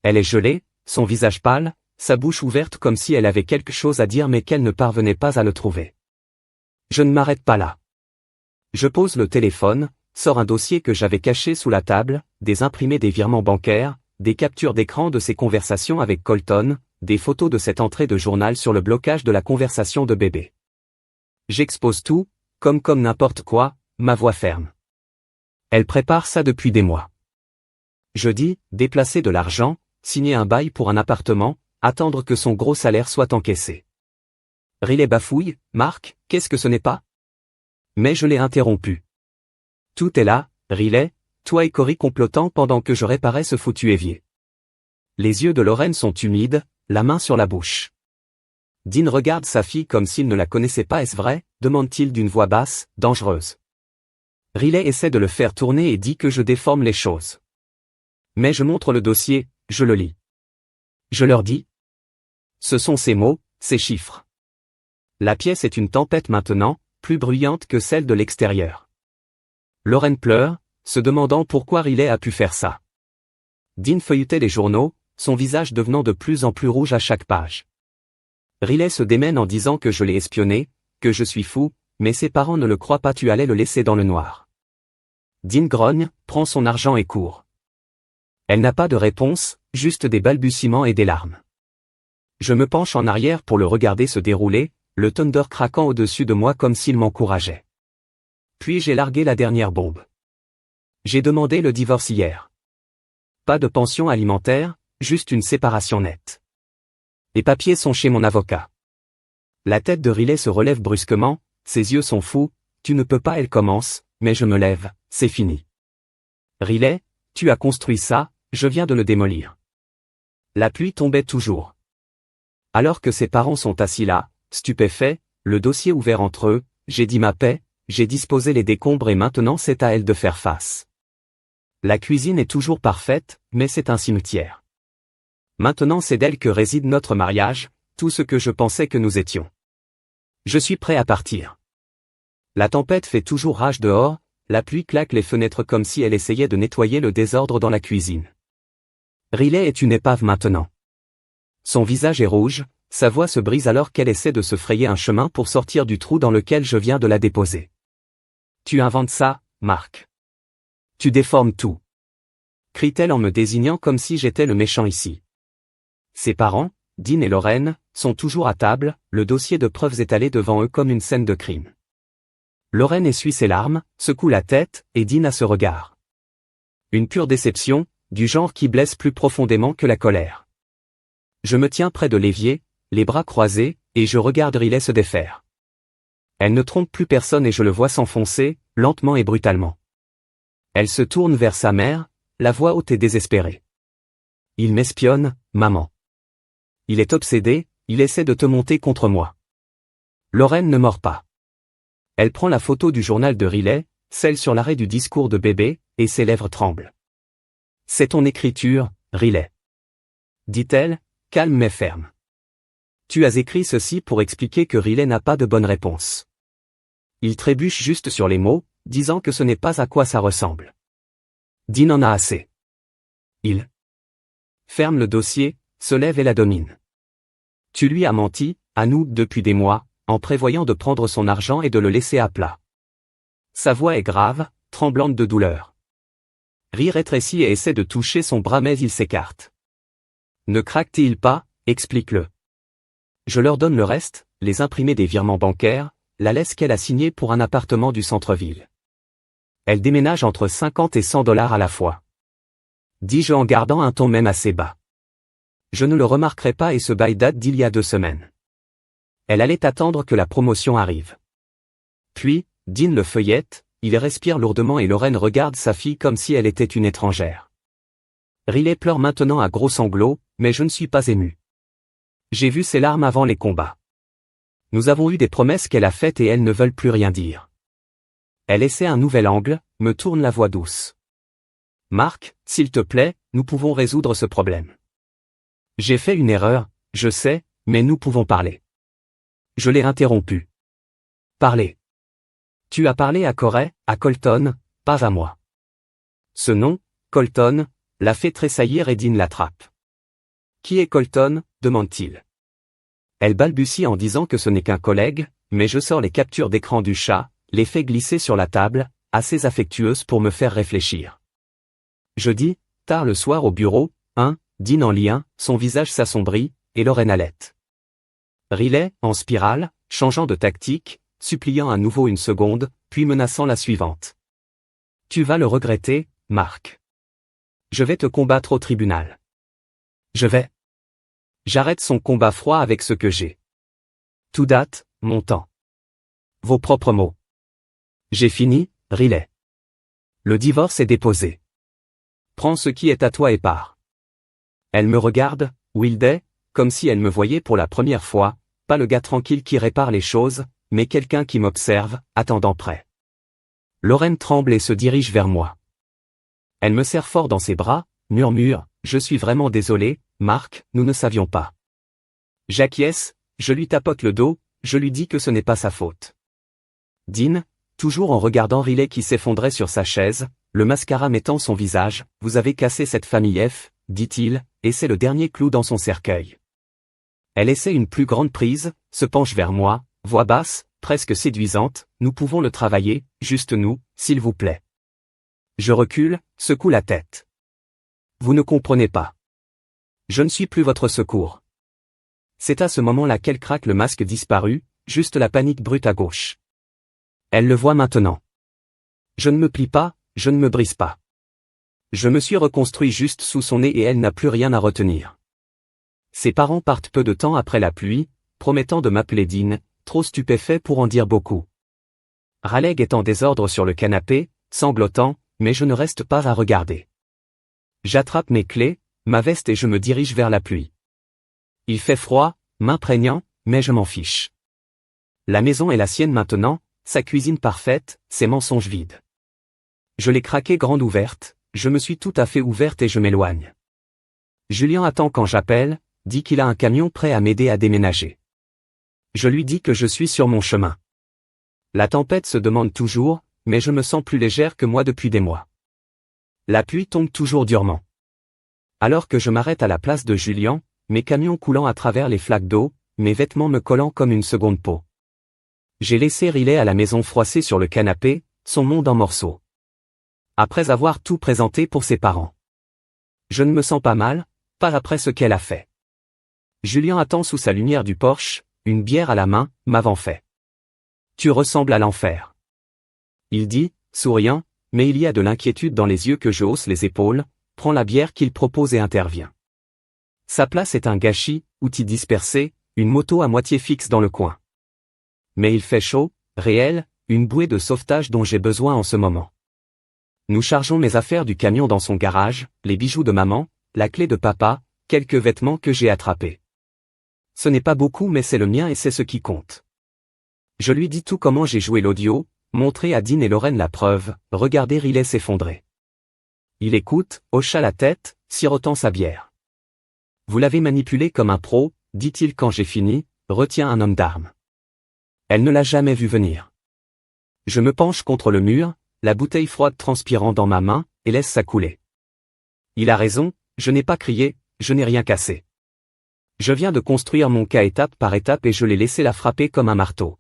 [SPEAKER 1] Elle est gelée, son visage pâle, sa bouche ouverte comme si elle avait quelque chose à dire mais qu'elle ne parvenait pas à le trouver. Je ne m'arrête pas là. Je pose le téléphone, sors un dossier que j'avais caché sous la table, des imprimés des virements bancaires, des captures d'écran de ses conversations avec Colton, des photos de cette entrée de journal sur le blocage de la conversation de bébé. J'expose tout, comme n'importe quoi, ma voix ferme. Elle prépare ça depuis des mois. Je dis, déplacer de l'argent, signer un bail pour un appartement, attendre que son gros salaire soit encaissé. Riley bafouille, Marc, qu'est-ce que ce n'est pas? Mais je l'ai interrompu. Tout est là, Riley, toi et Cory complotant pendant que je réparais ce foutu évier. Les yeux de Lorraine sont humides, la main sur la bouche. Dean regarde sa fille comme s'il ne la connaissait pas. Est-ce vrai? Demande-t-il d'une voix basse, dangereuse. Riley essaie de le faire tourner et dit que je déforme les choses. Mais je montre le dossier, je le lis. Je leur dis. Ce sont ces mots, ces chiffres. La pièce est une tempête maintenant, plus bruyante que celle de l'extérieur. Lorraine pleure, se demandant pourquoi Riley a pu faire ça. Dean feuilletait les journaux, son visage devenant de plus en plus rouge à chaque page. Riley se démène en disant que je l'ai espionné, que je suis fou, mais ses parents ne le croient pas. Tu allais le laisser dans le noir. Dean grogne, prend son argent et court. Elle n'a pas de réponse, juste des balbutiements et des larmes. Je me penche en arrière pour le regarder se dérouler, le thunder craquant au-dessus de moi comme s'il m'encourageait. Puis j'ai largué la dernière bombe. J'ai demandé le divorce hier. Pas de pension alimentaire, juste une séparation nette. Les papiers sont chez mon avocat. La tête de Riley se relève brusquement, ses yeux sont fous. Tu ne peux pas. Elle commence, mais je me lève, c'est fini. Riley, tu as construit ça, je viens de le démolir. La pluie tombait toujours. Alors que ses parents sont assis là, stupéfaits, le dossier ouvert entre eux, j'ai dit ma paix, j'ai disposé les décombres et maintenant c'est à elle de faire face. La cuisine est toujours parfaite, mais c'est un cimetière. Maintenant c'est d'elle que réside notre mariage, tout ce que je pensais que nous étions. Je suis prêt à partir. La tempête fait toujours rage dehors, la pluie claque les fenêtres comme si elle essayait de nettoyer le désordre dans la cuisine. Riley est une épave maintenant. Son visage est rouge, sa voix se brise alors qu'elle essaie de se frayer un chemin pour sortir du trou dans lequel je viens de la déposer. Tu inventes ça, Marc. Tu déformes tout. Crie-t-elle en me désignant comme si j'étais le méchant ici. Ses parents, Dean et Lorraine, sont toujours à table, le dossier de preuves étalé devant eux comme une scène de crime. Lorraine essuie ses larmes, secoue la tête, et Dean a ce regard. Une pure déception, du genre qui blesse plus profondément que la colère. Je me tiens près de l'évier, les bras croisés, et je regarde Riley se défaire. Elle ne trompe plus personne et je le vois s'enfoncer, lentement et brutalement. Elle se tourne vers sa mère, la voix haute et désespérée. Il m'espionne, maman. Il est obsédé, il essaie de te monter contre moi. Lorraine ne mord pas. Elle prend la photo du journal de Riley, celle sur l'arrêt du discours de bébé, et ses lèvres tremblent. C'est ton écriture, Riley. Dit-elle, calme mais ferme. Tu as écrit ceci pour expliquer que Riley n'a pas de bonne réponse. Il trébuche juste sur les mots, disant que ce n'est pas à quoi ça ressemble. Dean en a assez. Il ferme le dossier, se lève et la domine. Tu lui as menti, à nous, depuis des mois, en prévoyant de prendre son argent et de le laisser à plat. Sa voix est grave, tremblante de douleur. Riley rétrécit et essaie de toucher son bras mais il s'écarte. Ne craque-t-il pas, explique-le. Je leur donne le reste, les imprimés des virements bancaires, la laisse qu'elle a signée pour un appartement du centre-ville. Elle déménage entre 50 et 100 $ à la fois. Dis-je en gardant un ton même assez bas. Je ne le remarquerai pas et ce bail date d'il y a 2 semaines. Elle allait attendre que la promotion arrive. Puis, Dean le feuillette, il respire lourdement et Lorraine regarde sa fille comme si elle était une étrangère. Riley pleure maintenant à gros sanglots, mais je ne suis pas ému. J'ai vu ses larmes avant les combats. Nous avons eu des promesses qu'elle a faites et elles ne veulent plus rien dire. Elle essaie un nouvel angle, me tourne la voix douce. Marc, s'il te plaît, nous pouvons résoudre ce problème. J'ai fait une erreur, je sais, mais nous pouvons parler. Je l'ai interrompu. Parler. Tu as parlé à Corey, à Colton, pas à moi. Ce nom, Colton, l'a fait tressaillir et Dean l'attrape. Qui est Colton, demande-t-il. Elle balbutie en disant que ce n'est qu'un collègue, mais je sors les captures d'écran du chat, les fais glisser sur la table, assez affectueuse pour me faire réfléchir. Je dis, tard le soir au bureau, Dean en lit 1, son visage s'assombrit, et Lorraine halète. Riley, en spirale, changeant de tactique, suppliant à nouveau une seconde, puis menaçant la suivante. Tu vas le regretter, Mark. Je vais te combattre au tribunal. Je vais. J'arrête son combat froid avec ce que j'ai. Tout date, mon temps. Vos propres mots. J'ai fini, Riley. Le divorce est déposé. Prends ce qui est à toi et pars. Elle me regarde, Wilday, comme si elle me voyait pour la première fois, pas le gars tranquille qui répare les choses, mais quelqu'un qui m'observe, attendant prêt. Lorraine tremble et se dirige vers moi. Elle me serre fort dans ses bras, murmure, je suis vraiment désolé, Mark, nous ne savions pas. J'acquiesce, je lui tapote le dos, je lui dis que ce n'est pas sa faute. Dean, toujours en regardant Riley qui s'effondrait sur sa chaise, le mascara mettant son visage, vous avez cassé cette famille F, dit-il, et c'est le dernier clou dans son cercueil. Elle essaie une plus grande prise, se penche vers moi, voix basse, presque séduisante, nous pouvons le travailler, juste nous, s'il vous plaît. Je recule, secoue la tête. Vous ne comprenez pas. Je ne suis plus votre secours. C'est à ce moment-là qu'elle craque le masque disparu, juste la panique brute à gauche. Elle le voit maintenant. Je ne me plie pas, je ne me brise pas. Je me suis reconstruit juste sous son nez et elle n'a plus rien à retenir. Ses parents partent peu de temps après la pluie, promettant de m'appeler Dean, trop stupéfait pour en dire beaucoup. Raleigh est en désordre sur le canapé, sanglotant, mais je ne reste pas à regarder. J'attrape mes clés, ma veste et je me dirige vers la pluie. Il fait froid, m'imprégnant, mais je m'en fiche. La maison est la sienne maintenant, sa cuisine parfaite, ses mensonges vides. Je l'ai craquée grande ouverte, je me suis tout à fait ouverte et je m'éloigne. Julien attend quand j'appelle, dit qu'il a un camion prêt à m'aider à déménager. Je lui dis que je suis sur mon chemin. La tempête se demande toujours, mais je me sens plus légère que moi depuis des mois. La pluie tombe toujours durement. Alors que je m'arrête à la place de Julien, mes camions coulant à travers les flaques d'eau, mes vêtements me collant comme une seconde peau. J'ai laissé Riley à la maison froissée sur le canapé, son monde en morceaux. Après avoir tout présenté pour ses parents. Je ne me sens pas mal, pas après ce qu'elle a fait. Julien attend sous sa lumière du porche, une bière à la main, m'avant fait. Tu ressembles à l'enfer. Il dit, souriant, mais il y a de l'inquiétude dans les yeux que je hausse les épaules, prend la bière qu'il propose et intervient. Sa place est un gâchis, outils dispersés, une moto à moitié fixe dans le coin. Mais il fait chaud, réel, une bouée de sauvetage dont j'ai besoin en ce moment. Nous chargeons mes affaires du camion dans son garage, les bijoux de maman, la clé de papa, quelques vêtements que j'ai attrapés. Ce n'est pas beaucoup mais c'est le mien et c'est ce qui compte. Je lui dis tout comment j'ai joué l'audio, montré à Dean et Lorraine la preuve, regardez Riley s'effondrer. Il écoute, hocha la tête, sirotant sa bière. Vous l'avez manipulé comme un pro, dit-il quand j'ai fini, retient un homme d'armes. Elle ne l'a jamais vu venir. Je me penche contre le mur, la bouteille froide transpirant dans ma main, et laisse ça couler. Il a raison, je n'ai pas crié, je n'ai rien cassé. Je viens de construire mon cas étape par étape et je l'ai laissé la frapper comme un marteau.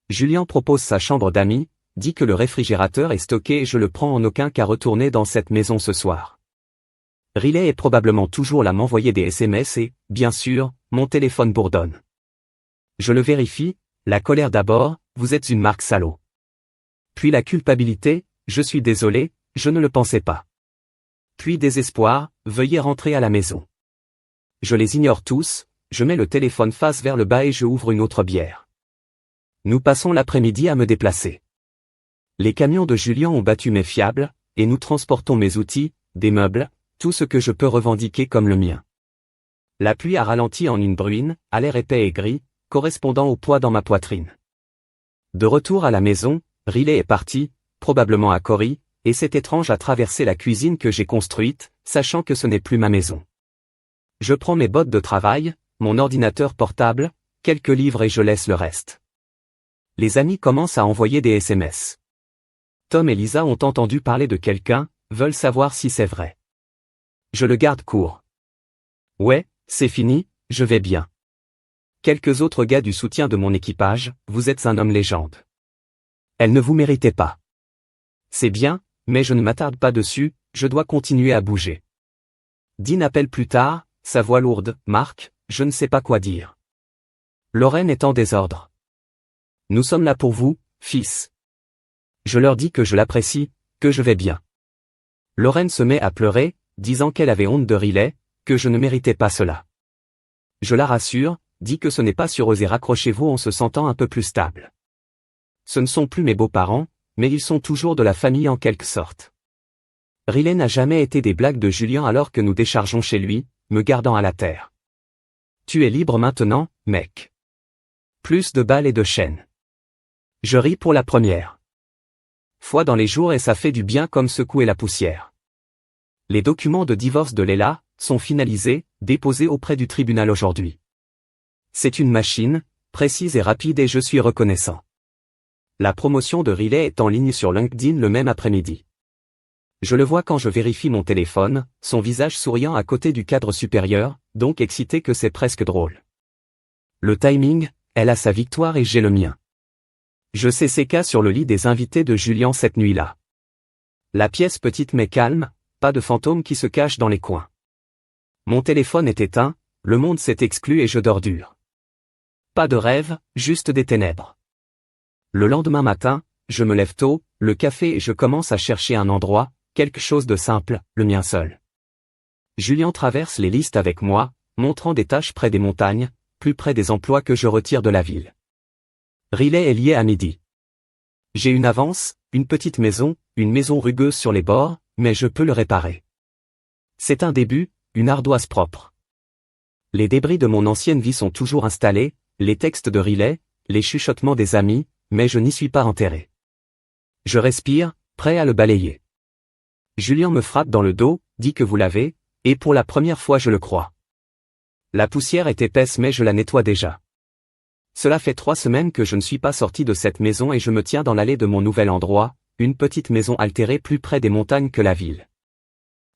[SPEAKER 1] Julien propose sa chambre d'amis, dit que le réfrigérateur est stocké et je le prends en aucun cas retourner dans cette maison ce soir. Riley est probablement toujours là m'envoyer des SMS et, bien sûr, mon téléphone bourdonne. Je le vérifie, la colère d'abord, vous êtes une marque salaud. Puis la culpabilité, je suis désolé, je ne le pensais pas. Puis désespoir, veuillez rentrer à la maison. Je les ignore tous, je mets le téléphone face vers le bas et je ouvre une autre bière. Nous passons l'après-midi à me déplacer. Les camions de Julien ont battu mes fiables, et nous transportons mes outils, des meubles, tout ce que je peux revendiquer comme le mien. La pluie a ralenti en une bruine, à l'air épais et gris, correspondant au poids dans ma poitrine. De retour à la maison, Riley est parti, probablement à Corrie, et c'est étrange à traverser la cuisine que j'ai construite, sachant que ce n'est plus ma maison. Je prends mes bottes de travail, mon ordinateur portable, quelques livres et je laisse le reste. Les amis commencent à envoyer des SMS. Tom et Lisa ont entendu parler de quelqu'un, veulent savoir si c'est vrai. Je le garde court. Ouais, c'est fini, je vais bien. Quelques autres gars du soutien de mon équipage, vous êtes un homme légende. Elle ne vous méritait pas. C'est bien, mais je ne m'attarde pas dessus, je dois continuer à bouger. Dean appelle plus tard, sa voix lourde, Marc, je ne sais pas quoi dire. Lorraine est en désordre. Nous sommes là pour vous, fils. Je leur dis que je l'apprécie, que je vais bien. Lorraine se met à pleurer, disant qu'elle avait honte de Riley, que je ne méritais pas cela. Je la rassure, dis que ce n'est pas sur eux et raccrochez-vous en se sentant un peu plus stable. Ce ne sont plus mes beaux-parents, mais ils sont toujours de la famille en quelque sorte. Riley n'a jamais été des blagues de Julien alors que nous déchargeons chez lui, me gardant à la terre. Tu es libre maintenant, mec. Plus de balles et de chaînes. Je ris pour la première fois dans les jours et ça fait du bien comme secouer la poussière. Les documents de divorce de Léla sont finalisés, déposés auprès du tribunal aujourd'hui. C'est une machine, précise et rapide et je suis reconnaissant. La promotion de Riley est en ligne sur LinkedIn le même après-midi. Je le vois quand je vérifie mon téléphone, son visage souriant à côté du cadre supérieur, donc excité que c'est presque drôle. Le timing, elle a sa victoire et j'ai le mien. Je sais ses cas sur le lit des invités de Julien cette nuit-là. La pièce petite mais calme, pas de fantômes qui se cachent dans les coins. Mon téléphone est éteint, le monde s'est exclu et je dors dur. Pas de rêve, juste des ténèbres. Le lendemain matin, je me lève tôt, le café et je commence à chercher un endroit, quelque chose de simple, le mien seul. Julien traverse les listes avec moi, montrant des tâches près des montagnes, plus près des emplois que je retire de la ville. Riley est lié à midi. J'ai une avance, une petite maison, une maison rugueuse sur les bords, mais je peux le réparer. C'est un début, une ardoise propre. Les débris de mon ancienne vie sont toujours installés, les textes de Riley, les chuchotements des amis, mais je n'y suis pas enterré. Je respire, prêt à le balayer. Julien me frappe dans le dos, dit que vous l'avez, et pour la première fois je le crois. La poussière est épaisse mais je la nettoie déjà. Cela fait 3 semaines que je ne suis pas sorti de cette maison et je me tiens dans l'allée de mon nouvel endroit, une petite maison altérée plus près des montagnes que la ville.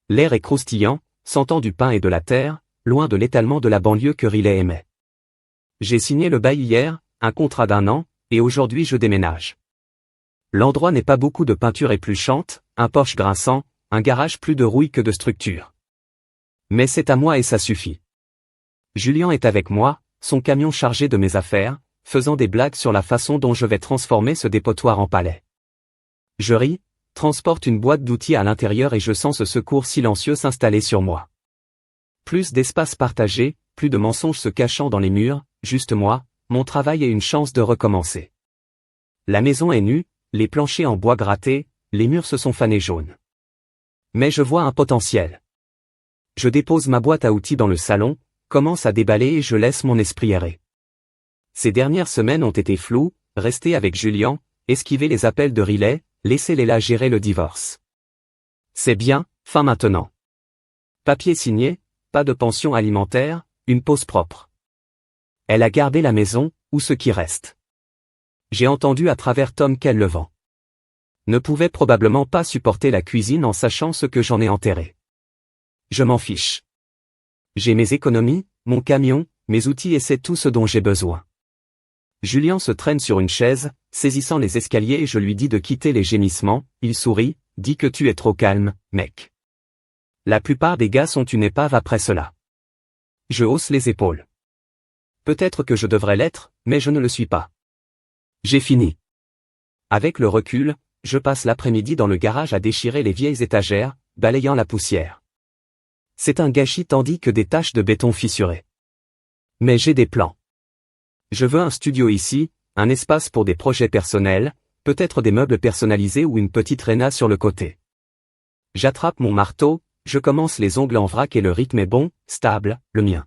[SPEAKER 1] L'air est croustillant, sentant du pain et de la terre, loin de l'étalement de la banlieue que Riley aimait. J'ai signé le bail hier, un contrat d'1 an, et aujourd'hui je déménage. L'endroit n'est pas beaucoup de peinture épluchante, un porche grinçant, un garage plus de rouille que de structure. Mais c'est à moi et ça suffit. Julien est avec moi, son camion chargé de mes affaires, faisant des blagues sur la façon dont je vais transformer ce dépotoir en palais. Je ris, transporte une boîte d'outils à l'intérieur et je sens ce secours silencieux s'installer sur moi. Plus d'espace partagé, plus de mensonges se cachant dans les murs, juste moi, mon travail et une chance de recommencer. La maison est nue, les planchers en bois gratté, les murs se sont fanés jaunes. Mais je vois un potentiel. Je dépose ma boîte à outils dans le salon, commence à déballer et je laisse mon esprit errer. Ces dernières semaines ont été floues, rester avec Julien, esquiver les appels de Riley, laisser Léla gérer le divorce. C'est bien, fin maintenant. Papier signé, pas de pension alimentaire, une pause propre. Elle a gardé la maison, ou ce qui reste. J'ai entendu à travers Tom qu'elle le vend. Ne pouvait probablement pas supporter la cuisine en sachant ce que j'en ai enterré. Je m'en fiche. J'ai mes économies, mon camion, mes outils et c'est tout ce dont j'ai besoin. Julien se traîne sur une chaise, saisissant les escaliers et je lui dis de quitter les gémissements, il sourit, dit que tu es trop calme, mec. La plupart des gars sont une épave après cela. Je hausse les épaules. Peut-être que je devrais l'être, mais je ne le suis pas. J'ai fini. Avec le recul, je passe l'après-midi dans le garage à déchirer les vieilles étagères, balayant la poussière. C'est un gâchis tandis que des taches de béton fissurées. Mais j'ai des plans. Je veux un studio ici, un espace pour des projets personnels, peut-être des meubles personnalisés ou une petite réna sur le côté. J'attrape mon marteau, je commence les ongles en vrac et le rythme est bon, stable, le mien.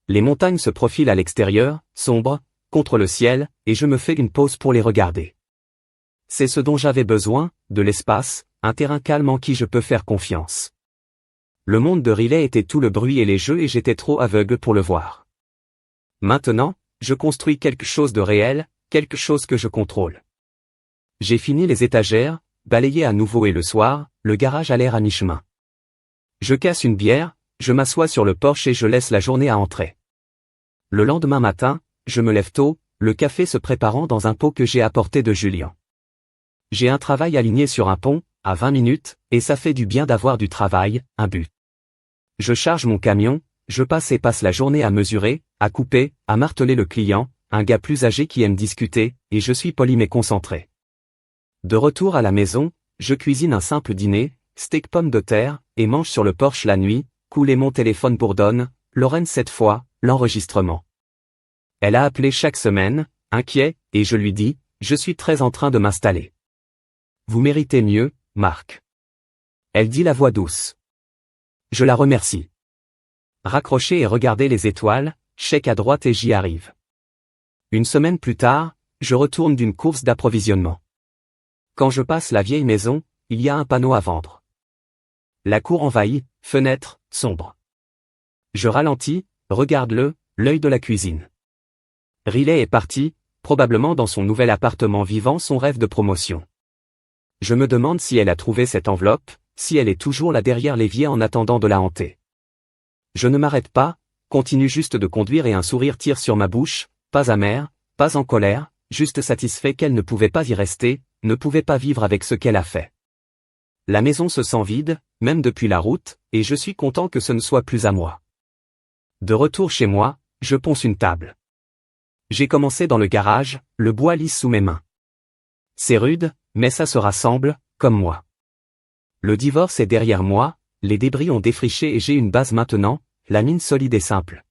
[SPEAKER 1] Les montagnes se profilent à l'extérieur, sombres, contre le ciel, et je me fais une pause pour les regarder. C'est ce dont j'avais besoin, de l'espace, un terrain calme en qui je peux faire confiance. Le monde de Riley était tout le bruit et les jeux et j'étais trop aveugle pour le voir. Maintenant, je construis quelque chose de réel, quelque chose que je contrôle. J'ai fini les étagères, balayer à nouveau et le soir, le garage a l'air à mi-chemin. Je casse une bière, je m'assois sur le porche et je laisse la journée à entrer. Le lendemain matin, je me lève tôt, le café se préparant dans un pot que j'ai apporté de Julien. J'ai un travail aligné sur un pont, à 20 minutes, et ça fait du bien d'avoir du travail, un but. Je charge mon camion, je passe la journée à mesurer, à couper, à marteler le client, un gars plus âgé qui aime discuter, et je suis poli mais concentré. De retour à la maison, je cuisine un simple dîner, steak pommes de terre, et mange sur le porche la nuit, couler mon téléphone bourdonne, Lorraine cette fois, l'enregistrement. Elle a appelé chaque semaine, inquiet, et je lui dis, je suis très en train de m'installer. Vous méritez mieux, Marc. Elle dit la voix douce. Je la remercie. Raccrocher et regarder les étoiles, check à droite et j'y arrive. Une semaine plus tard, je retourne d'une course d'approvisionnement. Quand je passe la vieille maison, il y a un panneau à vendre. La cour envahie, fenêtre, sombre. Je ralentis, regarde l'œil de la cuisine. Riley est parti, probablement dans son nouvel appartement vivant son rêve de promotion. Je me demande si elle a trouvé cette enveloppe, si elle est toujours là derrière l'évier en attendant de la hanter. Je ne m'arrête pas, continue juste de conduire et un sourire tire sur ma bouche, pas amer, pas en colère, juste satisfait qu'elle ne pouvait pas y rester, ne pouvait pas vivre avec ce qu'elle a fait. La maison se sent vide, même depuis la route, et je suis content que ce ne soit plus à moi. De retour chez moi, je ponce une table. J'ai commencé dans le garage, le bois lisse sous mes mains. C'est rude, mais ça se rassemble, comme moi. Le divorce est derrière moi, les débris ont défriché et j'ai une base maintenant, la mine solide et simple.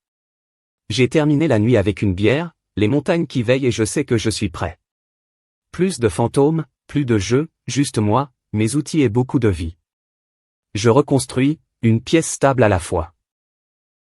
[SPEAKER 1] J'ai terminé la nuit avec une bière, les montagnes qui veillent et je sais que je suis prêt. Plus de fantômes, plus de jeux, juste moi, mes outils et beaucoup de vie. Je reconstruis, une pièce stable à la fois.